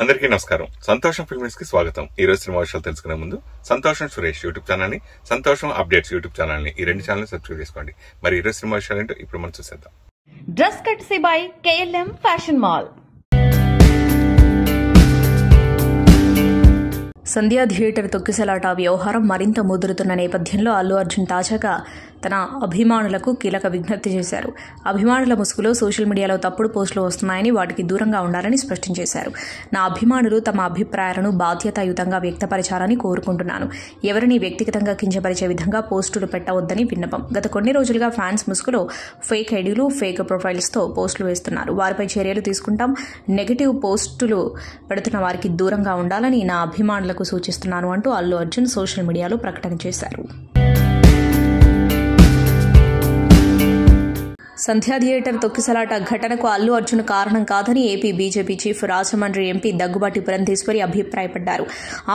అందరికీ నమస్కారం. సంతోషం ఫిల్మ్స్ కి స్వాగతం. ఈ రోజు సినిమా విషయాలు తెలుసుకునే ముందు సంతోషం సురేష్ యూట్యూబ్ ఛానల్ ని, సంతోషం అప్డేట్స్ యూట్యూబ్ ఛానల్ ని, ఈ రెండు ఛానల్ సబ్స్క్రైబ్ చేసుకోండి. మరి ఈ రోజు సినిమా విషయాలు ఏంటో ఇప్పుడు మనం చూసేద్దాం. Dress కట్సీ by KLM fashion mall. Sandhya theatre తొక్కిసలాట వ్యవహారం మరింత ముదురుతున్న నేపథ్యంలో అల్లు అర్జున్ తాజాగా తన అభిమానులకు కీలక విజ్ఞప్తి చేశారు. అభిమానుల ముసుగులో సోషల్ మీడియాలో తప్పుడు పోస్టులు వస్తున్నాయని, వాటికి దూరంగా ఉండాలని స్పష్టం చేశారు. నా అభిమానులు తమ అభిప్రాయాలను బాధ్యతాయుతంగా వ్యక్తపరచాలని కోరుకుంటున్నాను. ఎవరిని వ్యక్తిగతంగా కించపరిచే విధంగా పోస్టులు పెట్టవద్దని విన్నపం. గత కొన్ని రోజులుగా ఫ్యాన్స్ ముసుగులో ఫేక్ ఐడీలు, ఫేక్ ప్రొఫైల్స్తో పోస్టులు వేస్తున్నారు. వారిపై చర్యలు తీసుకుంటాం. నెగటివ్ పోస్టులు పెడుతున్న వారికి దూరంగా ఉండాలని నా అభిమానులకు సూచిస్తున్నాను అంటూ అల్లు అర్జున్ సోషల్ మీడియాలో ప్రకటన చేశారు. సంధ్యా థియేటర్ తొక్కిసలాట ఘటనకు అల్లు అర్జున్ కారణం కాదని AP BJP chief Rajahmundry MP Daggubati Purandeswari అభిప్రాయపడ్డారు.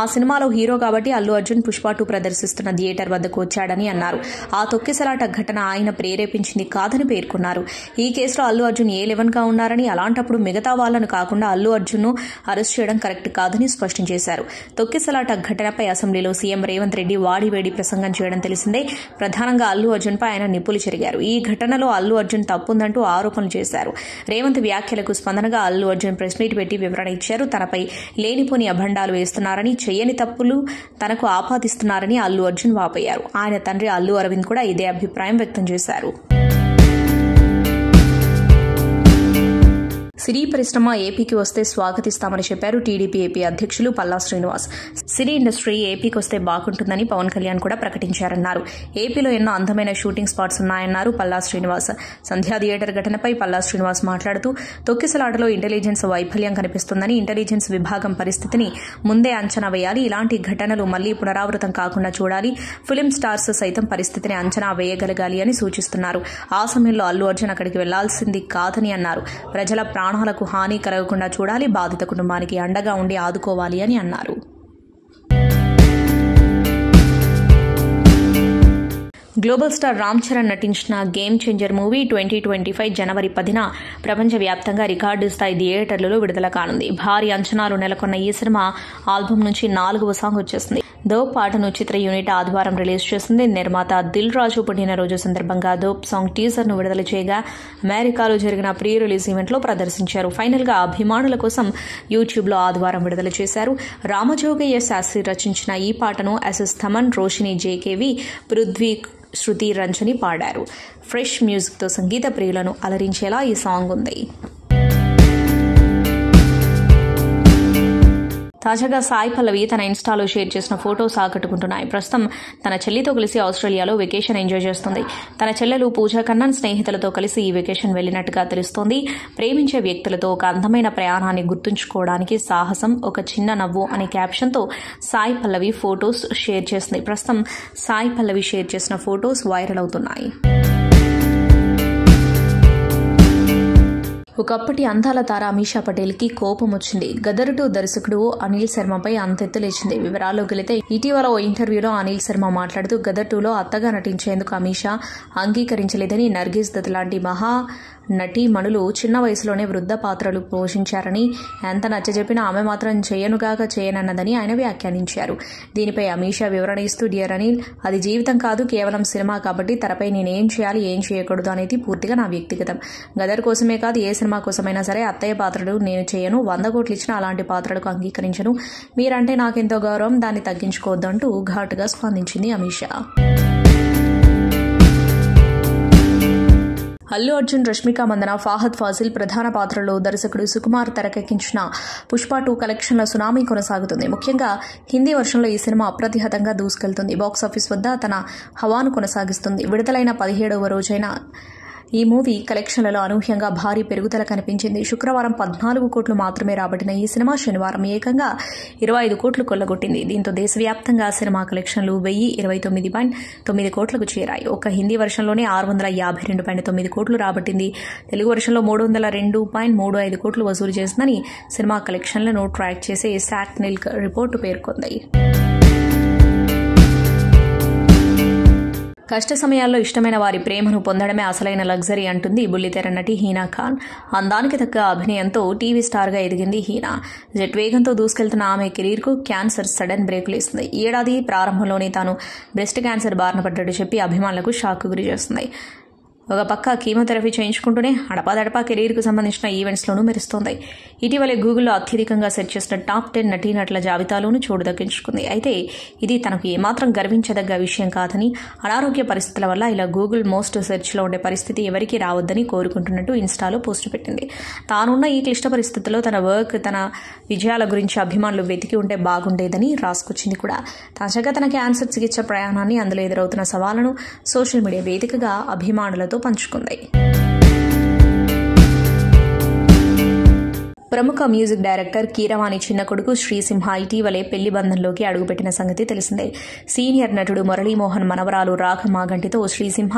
ఆ సినిమాలో హీరో కాబట్టి అల్లు అర్జున్ పుష్ప 2 ప్రదర్శిస్తున్న థియేటర్ వద్దకు వచ్చాడని అన్నారు. ఆ తొక్కిసలాట ఘటన ఆయన ప్రేరేపించింది కాదని పేర్కొన్నారు. ఈ కేసులో అల్లు అర్జున్ A11గా ఉన్నారని, అలాంటప్పుడు మిగతా వాళ్లను కాకుండా అల్లు అర్జున్ను అరెస్ట్ చేయడం కరెక్ట్ కాదని స్పష్టం చేశారు. తొక్కిసలాట ఘటనపై అసెంబ్లీలో సీఎం రేవంత్ రెడ్డి వాడివేడి ప్రసంగం చేయడం తెలిసిందే. ప్రధానంగా అల్లు అర్జున్పై ఆయన నిప్పులు చెరిగారు. ఈ ఘటనలో అల్లు అర్జున్ తప్పుందంటూ ఆరోపణలు చేశారు. రేవంత్ వ్యాఖ్యలకు స్పందనగా అల్లు అర్జున్ ప్రెస్ మీట్ పెట్టి వివరణ ఇచ్చారు. తనపై లేనిపోని అభండాలు వేస్తున్నారని, చెయ్యని తప్పులు తనకు ఆపాదిస్తున్నారని అల్లు అర్జున్ వాపోయారు. ఆయన తండ్రి అల్లు అరవింద్ కూడా ఇదే అభిప్రాయం వ్యక్తం చేశారు. సినీ పరిశ్రమ ఏపీకి వస్తే స్వాగతిస్తామని చెప్పారు టీడీపీ ఏపీ అధ్యక్షులు పల్లా శ్రీనివాస్. సినీ ఇండస్ట్రీ ఏపీకి వస్తే బాగుంటుందని పవన్ కళ్యాణ్ కూడా ప్రకటించారన్నారు. ఏపీలో ఎన్నో అందమైన షూటింగ్ స్పాట్స్ ఉన్నాయన్నారు పల్లా శ్రీనివాస్. సంధ్యా థియేటర్ ఘటనపై పల్లా శ్రీనివాస్ మాట్లాడుతూ, తొక్కిసలాటలో ఇంటెలిజెన్స్ వైఫల్యం కనిపిస్తుందని, ఇంటెలిజెన్స్ విభాగం పరిస్థితిని ముందే అంచనా వేయాలి. ఇలాంటి ఘటనలు మళ్లీ పునరావృతం కాకుండా చూడాలి. ఫిలిం స్టార్స్ సైతం పరిస్థితిని అంచనా వేయగలగాలి అని సూచిస్తున్నారు. ఆ సమయంలో అల్లు అర్జున్ అక్కడికి వెళ్లాల్సింది కాదని అన్నారు. ప్రజల ప్రాణాలకు హాని కలగకుండా చూడాలి. బాధిత కుటుంబానికి అండగా ఉండి ఆదుకోవాలి అని అన్నారు. గ్లోబల్ స్టార్ రామ్ చరణ్ నటించిన గేమ్ చేంజర్ మూవీ 2025 జనవరి 10న ప్రపంచవ్యాప్తంగా రికార్డు స్థాయి థియేటర్లలో విడుదల కానుంది. భారీ అంచనాలు నెలకొన్న ఈ సినిమా ఆల్బమ్ నుంచి 4వ సాంగ్ వచ్చేసింది. దోప్ పాటను చిత్ర యూనిట్ ఆదివారం రిలీజ్ చేసింది. నిర్మాత దిల్ రాజు పుట్టినరోజు సందర్భంగా దోప్ సాంగ్ టీజర్ ను విడుదల చేయగా అమెరికాలో జరిగిన ప్రీ రిలీజ్ ఈవెంట్ లో ప్రదర్శించారు. ఫైనల్ గా అభిమానుల కోసం యూట్యూబ్ లో ఆదివారం విడుదల చేశారు. రామజోగయ్య శాస్త్రి రచించిన ఈ పాటను ఎస్ఎస్ థమన్, రోషిని JKV, పృథ్వీ, శృతి రంజని పాడారు. ఫ్రెష్ మ్యూజిక్ తో సంగీత ప్రియులను అలరించేలా ఈ సాంగ్ ఉంది. తాజాగా సాయి పల్లవి తన ఇన్స్టాలో షేర్ చేసిన ఫోటోస్ ఆకట్టుకుంటున్నాయి. ప్రస్తుతం తన చెల్లితో కలిసి ఆస్ట్రేలియాలో వెకేషన్ ఎంజాయ్ చేస్తుంది. తన చెల్లెలు పూజా కన్నన్ స్నేహితులతో కలిసి ఈ వెకేషన్ వెళ్లినట్టుగా తెలుస్తోంది. ప్రేమించే వ్యక్తులతో ఒక అందమైన ప్రయాణాన్ని గుర్తుంచుకోవడానికి సాహసం, ఒక చిన్న నవ్వు అనే క్యాప్షన్తో సాయి పల్లవి ఫోటోస్ షేర్ చేసింది. ప్రస్తుతం సాయి పల్లవి షేర్ చేసిన ఫోటోస్ వైరల్ అవుతున్నాయి. ఒకప్పటి అందాల తార అమీషా పటేల్కి కోపం వచ్చింది. గదర్ 2 దర్శకుడు అనిల్ శర్మపై అంతెత్తు లేచింది. వివరాల్లోకి వెళితే, ఇటీవల ఓ ఇంటర్వ్యూలో అనిల్ శర్మ మాట్లాడుతూ, గదర్ 2లో అత్తగా నటించేందుకు అమీషా అంగీకరించలేదని, నర్గిస్ దత్ లాంటి మహా నటీమణులు చిన్న వయసులోనే వృద్ధ పాత్రలు పోషించారని, ఎంత నచ్చజెప్పినా ఆమె మాత్రం చేయనుగాక చేయనన్నదని ఆయన వ్యాఖ్యానించారు. దీనిపై అమీషా వివరణ ఇస్తూ, డియర్ అనిల్, అది జీవితం కాదు, కేవలం సినిమా కాబట్టి తెరపై నేనేం చేయాలి, ఏం చేయకూడదు అనేది పూర్తిగా నా వ్యక్తిగతం. గదర్ కోసమే కాదు, ఏ సినిమా కోసమైనా సరే అత్తయ్య పాత్రలు నేను చేయను. 100 కోట్లు ఇచ్చినా అలాంటి పాత్రలకు అంగీకరించను. మీరంటే నాకెంతో గౌరవం, దాన్ని తగ్గించుకోవద్దంటూ ఘాటుగా స్పందించింది అమీషా. అల్లు అర్జున్, రష్మిక మందన, ఫాహద్ ఫాజిల్ ప్రధాన పాత్రలో దర్శకుడు సుకుమార్ తెరకెక్కించిన పుష్ప 2 కలెక్షన్ల సునామీ కొనసాగుతుంది. ముఖ్యంగా హిందీ వర్షన్లో ఈ సినిమా అప్రతిహతంగా దూసుకెళ్తుంది. బాక్సాఫీస్ వద్ద తన హవాను కొనసాగిస్తుంది. విడుదలైన 17వ రోజైన ఈ మూవీ కలెక్షన్లలో అనూహ్యంగా భారీ పెరుగుదల కనిపించింది. శుక్రవారం 14 కోట్లు మాత్రమే రాబట్టిన ఈ సినిమా శనివారం ఏకంగా 25 కోట్లు కొల్లగొట్టింది. దీంతో దేశవ్యాప్తంగా సినిమా కలెక్షన్లు 1029.9 కోట్లకు చేరాయి. ఒక్క హిందీ వర్షన్లోనే 652.9 కోట్లు రాబట్టింది. తెలుగు వర్షన్లో 302.35 కోట్లు వసూలు చేసిందని సినిమా కలెక్షన్లను ట్రాక్ చేసే సాట్ నిల్క్ రిపోర్టు పేర్కొంది. కష్ట సమయాల్లో ఇష్టమైన వారి ప్రేమను పొందడమే అసలైన లగ్జరీ అంటుంది బుల్లితెర నటి హీనా ఖాన్. అందానికి తగ్గ అభినయంతో టీవీ స్టార్గా ఎదిగింది హీనా. జెట్ వేగంతో దూసుకెళ్తున్న ఆమె కెరీర్కు క్యాన్సర్ సడన్ బ్రేకులు ఇస్తుంది. ఈ ఏడాది ప్రారంభంలోనే తాను బ్రెస్ట్ క్యాన్సర్ బారిన పడ్డట్టు చెప్పి అభిమానులకు షాక్కు గురి చేస్తుంది. ఒక పక్క కీమోథెరపీ చేయించుకుంటూనే అడపాదడపా కెరీర్కు సంబంధించిన ఈవెంట్స్లోనూ మెరుస్తోంది. ఇటీవలే గూగుల్లో అత్యధికంగా సెర్చ్ చేసిన టాప్ 10 నటీనటుల జాబితాలోనూ చోటు దక్కించుకుంది. అయితే ఇది తనకు ఏమాత్రం గర్వించదగ్గ విషయం కాదని, అనారోగ్య పరిస్థితుల వల్ల ఇలా గూగుల్ మోస్ట్ సెర్చ్లో ఉండే పరిస్థితి ఎవరికీ రావద్దని కోరుకుంటున్నట్టు ఇన్స్టాలో పోస్టు పెట్టింది. తానున్న ఈ క్లిష్ట పరిస్థితుల్లో తన వర్క్, తన విజయాల గురించి అభిమానులు వెతికి ఉంటే బాగుండేదని రాసుకొచ్చింది కూడా. తాజాగా తన క్యాన్సర్ చికిత్స ప్రయాణాన్ని, అందులో ఎదురవుతున్న సవాళ్లను సోషల్ మీడియా వేదికగా అభిమానులతో పంచుకుంది. ప్రముఖ మ్యూజిక్ డైరెక్టర్ కీరవాణి చిన్న కొడుకు శ్రీసింహ ఇటీవలే పెళ్లి బంధంలోకి అడుగుపెట్టిన సంగతి తెలిసిందే. సీనియర్ నటుడు మురళీమోహన్ మనవరాలు రాఘ మాగంటితో శ్రీసింహ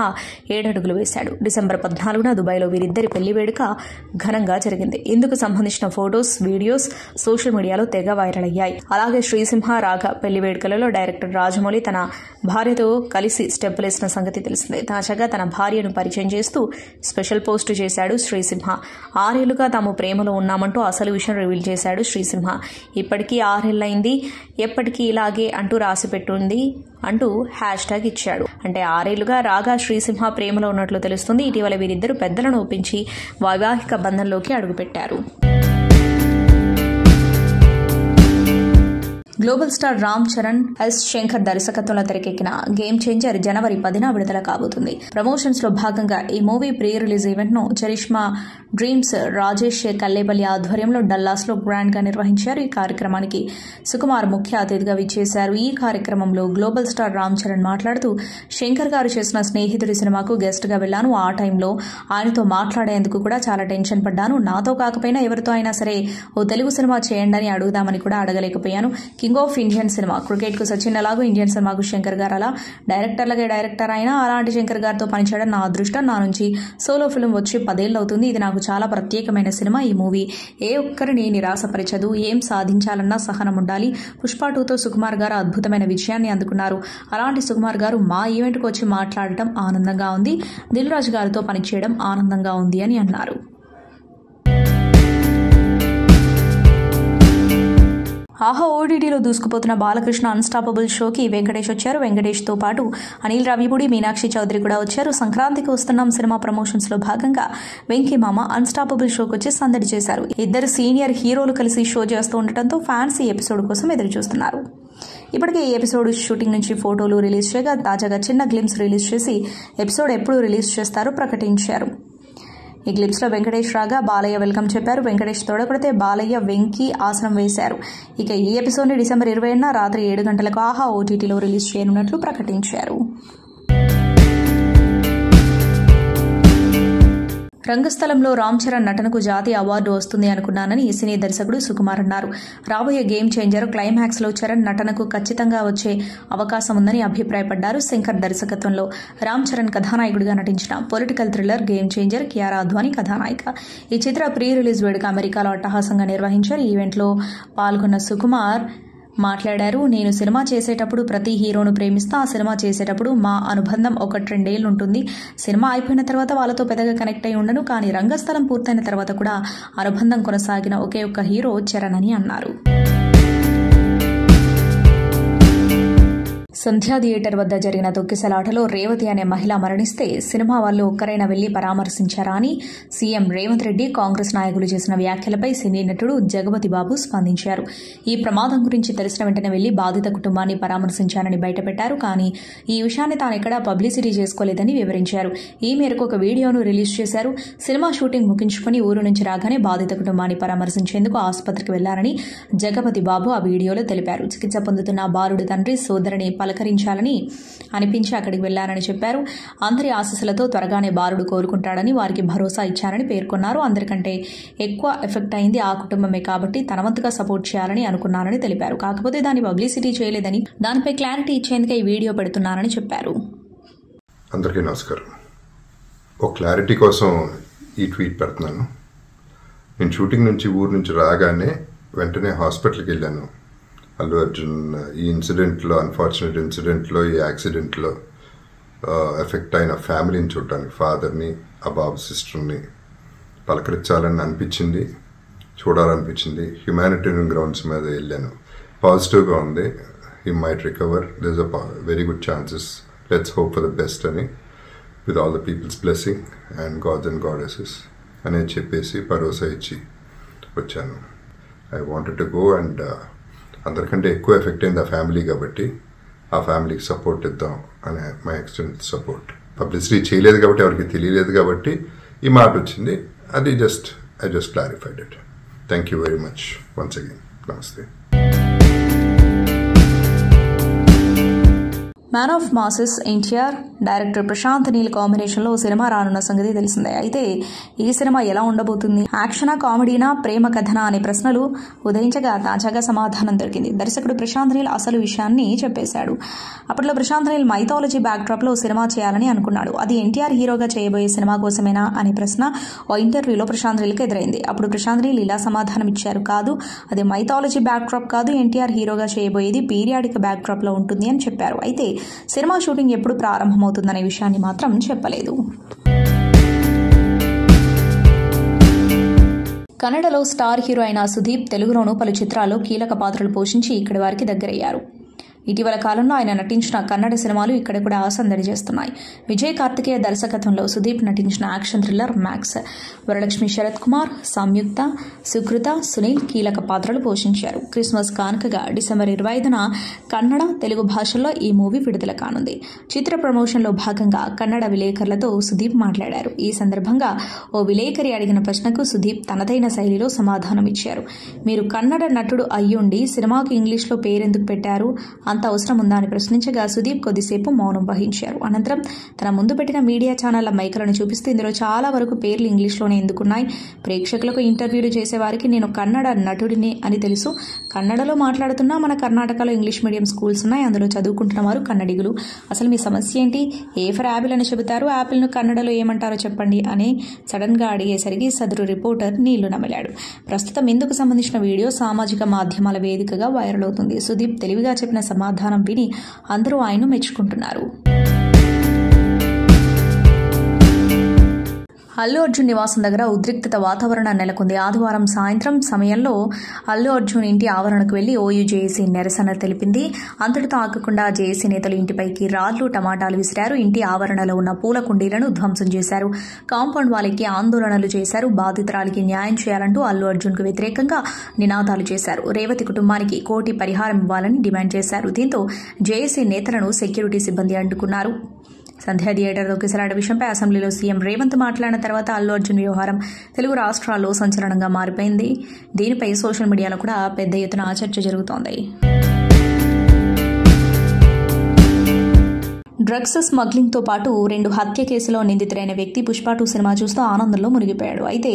7 అడుగులు వేశాడు. డిసెంబర్ 14న దుబాయ్లో వీరిద్దరి పెళ్లి వేడుక ఘనంగా జరిగింది. ఇందుకు సంబంధించిన ఫొటోస్, వీడియోస్ సోషల్ మీడియాలో తెగ వైరల్ అయ్యాయి. అలాగే శ్రీసింహ, రాఘ పెళ్లి వేడుకలలో డైరెక్టర్ రాజమౌళి తన భార్యతో కలిసి స్టెప్పులేసిన సంగతి తెలిసిందే. తాజాగా తన భార్యను పరిచయం చేస్తూ స్పెషల్ పోస్టు చేశాడు శ్రీసింహ. 6 ఏళ్లుగా తాము ప్రేమలో ఉన్నామంటూ అసలు విషయం రివీల్ చేశాడు శ్రీసింహ. ఇప్పటికీ 6 ఏళ్లైంది, ఎప్పటికీ ఇలాగే అంటూ రాసి పెట్టుంది అంటూ హ్యాష్ట్యాగ్ ఇచ్చాడు. అంటే 6 ఏళ్లుగా రాగా శ్రీసింహ ప్రేమలో ఉన్నట్లు తెలుస్తుంది. ఇటీవల వీరిద్దరూ పెద్దలను ఒప్పించి వైవాహిక బంధంలోకి అడుగుపెట్టారు. Global star Ram Charan, S Shankar దర్శకత్వంలో తెరకెక్కిన గేమ్ చేంజర్ జనవరి 10న విడుదల కాబోతుంది. ప్రమోషన్స్ లో భాగంగా ఈ మూవీ ప్రీ రిలీజ్ ఈవెంట్ ను చరిష్మా డ్రీమ్స్ రాజేష్ కల్లేపల్లి ఆధ్వర్యంలో డల్లాస్ లో గ్రాండ్ గా నిర్వహించారు. ఈ కార్యక్రమానికి సుకుమార్ ముఖ్య అతిథిగా విచ్చేశారు. ఈ కార్యక్రమంలో గ్లోబల్ స్టార్ రామ్ చరణ్ మాట్లాడుతూ, శంకర్ గారు చేసిన స్నేహితుడి సినిమాకు గెస్ట్ గా వెళ్లాను. ఆ టైంలో ఆయనతో మాట్లాడేందుకు కూడా చాలా టెన్షన్ పడ్డాను. నాతో కాకపోయినా ఎవరితో అయినా సరే ఓ తెలుగు సినిమా చేయండి అని అడుగుదామని కూడా అడగలేకపోయాను. King of Indian cinema, cricket కు సచిన్ ఎలాగో ఇండియన్ సినిమాకు శంకర్ గారు అలా డైరెక్టర్లకే డైరెక్టర్ అయినా అలాంటి శంకర్ గారితో పనిచేయడం నా అదృష్టం. నా నుంచి సోలో ఫిల్మ్ వచ్చి 10 ఏళ్ళు అవుతుంది. ఇది నాకు చాలా ప్రత్యేకమైన సినిమా. ఈ మూవీ ఏ ఒక్కరిని నిరాశపరచదు. ఏం సాధించాలన్నా సహనం ఉండాలి. పుష్ప 2తో సుకుమార్ గారు అద్భుతమైన విజయాన్ని అందుకున్నారు. అలాంటి సుకుమార్ గారు మా ఈవెంట్కు వచ్చి మాట్లాడటం ఆనందంగా ఉంది. దిల్ రాజు గారితో పనిచేయడం ఆనందంగా ఉంది అని అన్నారు. ఆహా ఓటీటీలో దూసుకుపోతున్న బాలకృష్ణ అన్స్టాపబుల్ షోకి వెంకటేష్ వచ్చారు. వెంకటేష్తో పాటు అనిల్ రావిపూడి, మీనాక్షి చౌదరి కూడా వచ్చారు. సంక్రాంతికి వస్తున్నాం సినిమా ప్రమోషన్స్ లో భాగంగా వెంకీ మామ అన్స్టాపబుల్ షోకి వచ్చి సందడి చేశారు. ఇద్దరు సీనియర్ హీరోలు కలిసి షో చేస్తూ ఉండటంతో ఫ్యాన్స్ ఈ ఎపిసోడ్ కోసం ఎదురు చూస్తున్నారు. ఇప్పటికే ఈ ఎపిసోడ్ షూటింగ్ నుంచి ఫోటోలు రిలీజ్ చేయగా తాజాగా చిన్న గ్లిమ్స్ రిలీజ్ చేసి ఎపిసోడ్ ఎప్పుడు రిలీజ్ చేస్తారో ప్రకటించారు. ఈ క్లిప్స్ లో వెంకటేష్ రాగా బాలయ్య వెల్కమ్ చెప్పారు. వెంకటేష్ తోడకొడితే బాలయ్య వెంకీ ఆసనం వేశారు. ఇక ఈ ఎపిసోడ్ ని డిసెంబర్ 20న రాత్రి 7 గంటలకు ఆహా ఓటీటీలో రిలీజ్ చేయనున్నట్లు ప్రకటించారు. రంగస్థలంలో రామ్ చరణ్ నటనకు జాతీయ అవార్డు వస్తుంది అనుకున్నానని సినీ దర్శకుడు సుకుమార్ అన్నారు. రాబోయే గేమ్ చేంజర్ క్లైమాక్స్ లో చరణ్ నటనకు ఖచ్చితంగా వచ్చే అవకాశం ఉందని అభిప్రాయపడ్డారు. శంకర్ దర్శకత్వంలో రామ్ చరణ్ కథానాయకుడిగా నటించిన political thriller game changer Kiara Advani కథానాయిక. ఈ చిత్ర ప్రీ రిలీజ్ వేడుక అమెరికాలో అట్టహాసంగా నిర్వహించారు. ఈ ఈవెంట్లో పాల్గొన్న సుకుమార్ మాట్లాడారు. నేను సినిమా చేసేటప్పుడు ప్రతి హీరోను ప్రేమిస్తా. ఆ సినిమా చేసేటప్పుడు మా అనుబంధం 1-2 ఏళ్ళు ఉంటుంది. సినిమా అయిపోయిన తర్వాత వాళ్ళతో పెద్దగా కనెక్ట్ అయి ఉండను. కానీ రంగస్థలం పూర్తయిన తర్వాత కూడా అనుబంధం కొనసాగిన ఒకే ఒక్క హీరో చరణ్ అని అన్నారు. సంధ్యా థియేటర్ వద్ద జరిగిన తొక్కిసలాటలో రేవతి అనే మహిళ మరణిస్తే సినిమా వాళ్ళు ఒక్కరైనా వెళ్లి పరామర్శించారా అని సీఎం రేవంత్ రెడ్డి, కాంగ్రెస్ నాయకులు చేసిన వ్యాఖ్యలపై సినీ నటుడు జగపతి బాబు స్పందించారు. ఈ ప్రమాదం గురించి తెలిసిన వెంటనే వెళ్లి బాధిత కుటుంబాన్ని పరామర్శించారని బయటపెట్టారు. కానీ ఈ విషయాన్ని తాను ఎక్కడా పబ్లిసిటీ చేసుకోలేదని వివరించారు. ఈ మేరకు ఒక వీడియోను రిలీజ్ చేశారు. సినిమా షూటింగ్ ముగించుకుని ఊరు నుంచి రాగానే బాధిత కుటుంబాన్ని పరామర్శించేందుకు ఆసుపత్రికి వెళ్లారని జగపతి బాబు ఆ వీడియోలో తెలిపారు. చికిత్స పొందుతున్న బాలుడి తండ్రి సోదరిని పలకరించాలని అనిపించి అక్కడికి వెళ్లారని చెప్పారు. అందరి ఆశీస్సులతో త్వరగానే బాలుడు కోలుకుంటాడని వారికి భరోసా ఇచ్చారని పేర్కొన్నారు. అందరికంటే ఎక్కువ ఎఫెక్ట్ అయింది ఆ కుటుంబమే కాబట్టి తన వంతుగా సపోర్ట్ చేయాలని అనుకున్నారని తెలిపారు. కాకపోతే దాన్ని పబ్లిసిటీ చేయలేదని, దానిపై క్లారిటీ ఇచ్చేందుకే ఈ వీడియో పెడుతున్నారని చెప్పారు. అందరికీ నమస్కారం. ఒక క్లారిటీ కోసం ఈ ట్వీట్ పెడుతున్నాను. నేను షూటింగ్ నుంచి ఊరు నుంచి రాగానే వెంటనే హాస్పిటల్కి వెళ్ళాను. అల్లు అర్జున్ ఈ ఇన్సిడెంట్లో, అన్ఫార్చునేట్ ఇన్సిడెంట్లో, ఈ యాక్సిడెంట్లో ఎఫెక్ట్ అయిన ఫ్యామిలీని చూడటానికి, ఫాదర్ని, ఆ బాబు సిస్టర్ని పలకరించాలని అనిపించింది, చూడాలనిపించింది. హ్యుమానిటేరియన్ గ్రౌండ్స్ మీద వెళ్ళాను. పాజిటివ్గా ఉంది. He might recover, there is a very good chances, let's hope for the best అని, with all the people's blessing and gods and goddesses అని చెప్పేసి భరోసా ఇచ్చి వచ్చాను. I wanted to go and అందరికంటే ఎక్కువ ఎఫెక్ట్ అయింది ఆ ఫ్యామిలీ కాబట్టి ఆ ఫ్యామిలీకి సపోర్ట్ ఇద్దాం అనే మై ఎక్స్టెంట్ సపోర్ట్. పబ్లిసిటీ చేయలేదు కాబట్టి, ఎవరికి తెలియలేదు కాబట్టి ఈ మాట వచ్చింది. అది I just clarified it. Thank you very much once again. నమస్తే. Man of masses NTR, director Prashanth Neel కాంబినేషన్లో సినిమా రానున్న సంగతి తెలిసిందే. అయితే ఈ సినిమా ఎలా ఉండబోతుంది, యాక్షనా, కామెడీనా, ప్రేమ కథనా అనే ప్రశ్నలు ఉదయించగా తాజాగా సమాధానం దొరికింది. దర్శకుడు ప్రశాంత్ నీల్ అసలు విషయాన్ని చెప్పేశాడు. అప్పట్లో ప్రశాంత్ నీల్ మైథాలజీ బ్యాక్డ్రాప్లో సినిమా చేయాలని అనుకున్నాడు. అది ఎన్టీఆర్ హీరోగా చేయబోయే సినిమా కోసమేనా అనే ప్రశ్న ఓ ఇంటర్వ్యూలో ప్రశాంత్ నీల్కి ఎదురైంది. అప్పుడు ప్రశాంత్ నీల్ ఇలా సమాధానం ఇచ్చారు, కాదు, అది మైథాలజీ బ్యాక్డ్రాప్ కాదు, ఎన్టీఆర్ హీరోగా చేయబోయేది పీరియాడిక్ బ్యాక్డ్రాప్లో ఉంటుంది అని చెప్పారు. అయితే సినిమా షూటింగ్ ఎప్పుడు ప్రారంభమవుతుందనే విషయాన్ని మాత్రం చెప్పలేదు. కన్నడలో స్టార్ హీరో అయిన సుదీప్ తెలుగులోనూ పలు చిత్రాల్లో కీలక పాత్రలు పోషించి ఇక్కడి వారికి దగ్గరయ్యారు. ఇటీవల కాలంలో ఆయన నటించిన కన్నడ సినిమాలు ఇక్కడ కూడా సందడి చేస్తున్నాయి. విజయ్ కార్తికేయ దర్శకత్వంలో సుదీప్ నటించిన action thriller Max, Varalakshmi Sarath Kumar, Samyuktha, Sukrutha, Sunil కీలక పాత్రలు పోషించారు. క్రిస్మస్ కానుకగా డిసెంబర్ 25న కన్నడ, తెలుగు భాషల్లో ఈ మూవీ విడుదల కానుంది. చిత్ర ప్రమోషన్లో భాగంగా కన్నడ విలేకరులతో సుదీప్ మాట్లాడారు. ఈ సందర్భంగా ఓ విలేకరి అడిగిన ప్రశ్నకు సుదీప్ తనదైన శైలిలో సమాధానం ఇచ్చారు. మీరు కన్నడ నటుడు అయ్యుండి సినిమాకు ఇంగ్లీష్లో పేరెందుకు పెట్టారు, అంత అవసరం ఉందా అని ప్రశ్నించగా సుదీప్ కొద్దిసేపు మౌనం వహించారు. అనంతరం తన ముందు పెట్టిన మీడియా ఛానళ్ల మైకులను చూపిస్తూ ఇందులో చాలా వరకు పేర్లు ఇంగ్లీష్లోనే ఎందుకున్నాయి, ప్రేక్షకులకు ఇంటర్వ్యూలు చేసేవారికి నేను కన్నడ నటుడిని అని తెలుసు, కన్నడలో మాట్లాడుతున్నా మన కర్ణాటకలో ఇంగ్లీష్ మీడియం స్కూల్స్ ఉన్నాయి, అందులో చదువుకుంటున్న వారు కన్నడిగులు, అసలు మీ సమస్య ఏంటి, ఏ ఫర్ యాపిల్ అని చెబుతారు, యాపిల్ను కన్నడలో ఏమంటారో చెప్పండి అని సడన్ గా అడిగేసరికి సదరు రిపోర్టర్ నీళ్లు నమిలాడు. ప్రస్తుతం ఇందుకు సంబంధించిన వీడియో సామాజిక మాధ్యమాల వేదికగా వైరల్ అవుతుంది. సుదీప్ తెలివిగా చెప్పిన సమాధానం విని అందరూ ఆయన్ను మెచ్చుకుంటున్నారు. అల్లు అర్జున్ నివాసం దగ్గర ఉద్రిక్తత వాతావరణం నెలకొంది. ఆదివారం సాయంత్రం సమయంలో అల్లు అర్జున్ ఇంటి ఆవరణకు వెళ్లి ఓయూజేఏసీ నిరసన తెలిపింది. అంతటితో ఆగకుండా జేఏసీ నేతలు ఇంటిపైకి రాళ్లు, టమాటాలు విసిరారు. ఇంటి ఆవరణలో ఉన్న పూల కుండీలను ధ్వంసం చేశారు. కాంపౌండ్ వాలికి ఆందోళనలు చేశారు. బాధితురాలికి న్యాయం చేయాలంటూ అల్లు అర్జున్ కు వ్యతిరేకంగా నినాదాలు చేశారు. రేవతి కుటుంబానికి 1 కోటి పరిహారం ఇవ్వాలని డిమాండ్ చేశారు. దీంతో జేఏసీ నేతలను సెక్యూరిటీ సిబ్బంది అడ్డుకున్నారు. సంధ్యా థియేటర్లో కిసలాట విషయంపై అసెంబ్లీలో సీఎం రేవంత్ మాట్లాడిన తర్వాత అల్లు అర్జున్ వ్యవహారం తెలుగు రాష్ట్రాల్లో సంచలనంగా మారిపోయింది. దీనిపై సోషల్ మీడియాలో కూడా పెద్ద ఎత్తున చర్చ జరుగుతోంది. డ్రగ్స్ స్మగ్లింగ్తో పాటు 2 హత్య కేసులో నిందితుడైన వ్యక్తి పుష్ప 2 సినిమా చూస్తూ ఆనందంలో మునిగిపోయాడు. అయితే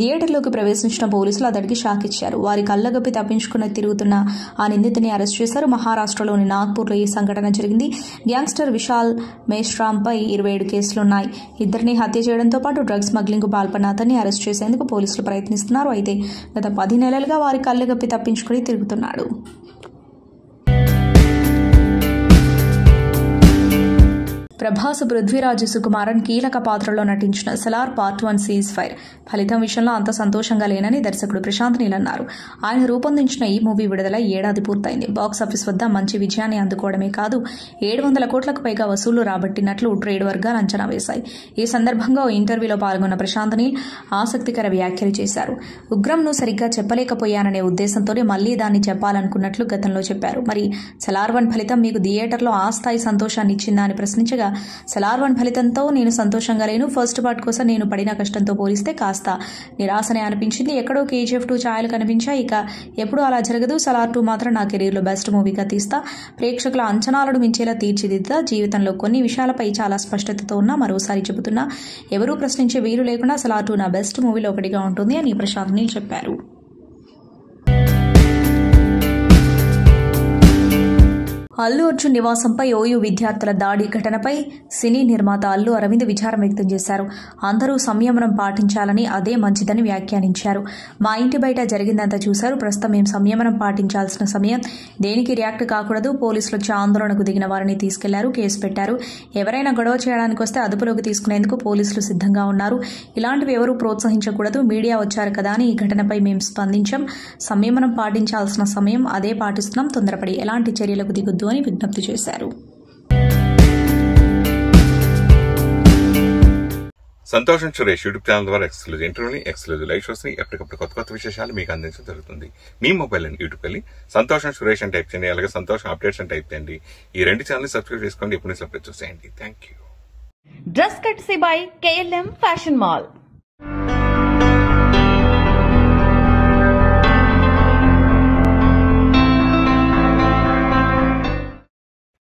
థియేటర్లోకి ప్రవేశించిన పోలీసులు అతడికి షాక్ ఇచ్చారు. వారి కళ్ళగప్పి తప్పించుకుని తిరుగుతున్న ఆ నిందితుని అరెస్ట్ చేశారు. మహారాష్ట్రలోని నాగ్పూర్లో ఈ సంఘటన జరిగింది. గ్యాంగ్స్టర్ విశాల్ మేష్రాంపై 27 కేసులున్నాయి. ఇద్దరిని హత్య చేయడంతో పాటు డ్రగ్స్ స్మగ్లింగ్కు పాల్పడిన అతన్ని అరెస్ట్ చేసేందుకు పోలీసులు ప్రయత్నిస్తున్నారు. అయితే గత 10 నెలలుగా వారి కళ్ళగప్పి తప్పించుకుని తిరుగుతున్నాడు. ప్రభాస్, పృథ్వీరాజ్ సుకుమారన్ కీలక పాత్రలో నటించిన సలార్ పార్ట్ 1 సీజ్ ఫైర్ ఫలితం విషయంలో అంత సంతోషంగా లేనని దర్శకుడు ప్రశాంత్ నీల్ అన్నారు. ఆయన రూపొందించిన ఈ మూవీ విడుదల ఏడాది పూర్తయింది. బాక్సాఫీస్ వద్ద మంచి విజయాన్ని అందుకోవడమే కాదు 700 కోట్లకు పైగా వసూళ్లు రాబట్టినట్లు ట్రేడ్ వర్గాలు అంచనా వేశాయి. ఈ సందర్భంగా ఓ ఇంటర్వ్యూలో పాల్గొన్న ప్రశాంత్ నీల్ ఆసక్తికర వ్యాఖ్యలు చేశారు. ఉగ్రంను సరిగ్గా చెప్పలేకపోయాననే ఉద్దేశంతోనే మళ్లీ దాన్ని చెప్పాలనుకున్నట్లు గతంలో చెప్పారు. మరి సలార్ 1 ఫలితం మీకు థియేటర్లో ఆ స్థాయి సంతోషాన్ని ఇచ్చిందా అని ప్రశ్నించగా సలార్ 1 ఫలితంతో నేను సంతోషంగా లేను. ఫస్ట్ పార్ట్ కోసం నేను పడిన కష్టంతో పోలిస్తే కాస్త నిరాశనే అనిపించింది. ఎక్కడో KGF 2 ఛాయలు కనిపించాయి. ఇక ఎప్పుడు అలా జరగదు. సలార్ 2 మాత్రం నా కెరీర్లో బెస్ట్ మూవీగా తీస్తా. ప్రేక్షకుల అంచనాలను మించేలా తీర్చిదిద్దా. జీవితంలో కొన్ని విషయాలపై చాలా స్పష్టతతో ఉన్నా. మరోసారి చెబుతున్నా, ఎవరూ ప్రశ్నించే వీలు లేకుండా సలార్ 2 నా బెస్ట్ మూవీలో ఒకటిగా ఉంటుంది అని ప్రశాంత్ నీల్ చెప్పారు. అల్లు అర్జున్ నివాసంపై ఓయూ విద్యార్థుల దాడి ఘటనపై సినీ నిర్మాత అల్లు అరవింద్ విచారం వ్యక్తం చేశారు. అందరూ సంయమనం పాటించాలని, అదే మంచిదని వ్యాఖ్యానించారు. మా ఇంటి బయట జరిగిందంతా చూశారు. ప్రస్తుతం మేము సంయమనం పాటించాల్సిన సమయం. దేనికి రియాక్ట్ కాకూడదు. పోలీసులు వచ్చి ఆందోళనకు దిగిన వారిని తీసుకెళ్లారు, కేసు పెట్టారు. ఎవరైనా గొడవ చేయడానికి వస్తే అదుపులోకి తీసుకునేందుకు పోలీసులు సిద్ధంగా ఉన్నారు. ఇలాంటివి ఎవరూ ప్రోత్సహించకూడదు. మీడియా వచ్చారు కదా అని ఈ ఘటనపై మేము స్పందించాం. సంయమనం పాటించాల్సిన సమయం, అదే పాటిస్తున్నాం. తొందరపడి ఎలాంటి చర్యలకు దిగొద్దు అని విజ్ఞప్తి చేశారు. సంతోషం సురేష్ యూట్యూబ్ ఛానల్ ద్వారా ఎక్స్క్లూజివ్ ఇంటర్వ్యూని, ఎక్స్క్లూజివ్ లైవ్ షోస్ ని, ఎప్పటికప్పుడు కొత్త కొత్త విశేషాలు మీకు అందించడం జరుగుతుంది. మీ మొబైల్ అని యూట్యూబ్ వెళ్ళి సంతోషం సురేష్ అని టైప్ చేయండి, అలాగే సంతోషం అప్డేట్స్ అని టైప్ చేయండి. ఈ రెండు ఛానల్ సబ్స్క్రైబ్ చేసుకోండి. ఎప్పుడు అప్డేట్ చూసేయండి. Thank you. Dress కట్సీ by KLM fashion mall.